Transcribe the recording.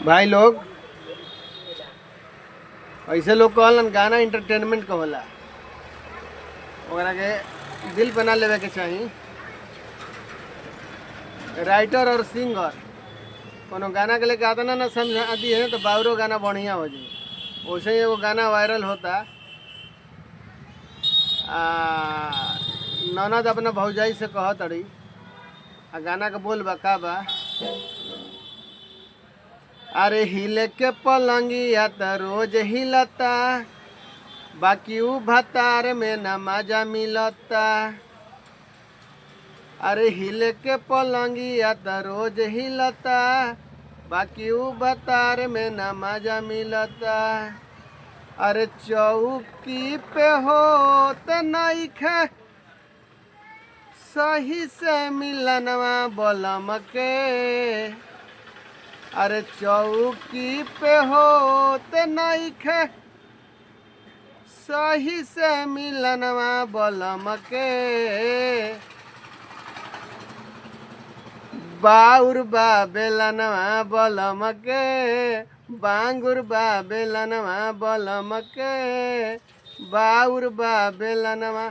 भाई लोग ऐसे लोग कहलन गाना इंटरटेनमेंट का होला, ओकरा के दिल पे ना लेवे के चाही। राइटर और सिंगर कोनो गाना के लेके आता ना ना समझा दी है तो बाउरो गाना बढ़िया हो जाए। वैसे ही एगो गाना वायरल होता, ननद अपना भौजाई से कहत अड़ी, आ गाना का बोल बा का बा, अरे हिले के पलंगिया त रोज हिलता, बाकी ऊ भतार में न मजा मिलता। अरे हिले के पलंगिया त रोज हिलता, बाकी ऊ भतार में न मजा मिलता। अरे चौकी पे हो त नइखे सही से मिलनवा बलम के। अरे चौकी पे हो त नइखे सही से मिलनवा बलम के। बाउर बा बेलनवा बलम के, बांगुर बा बेलनवा बलम के, बाउर बा बेलनवा।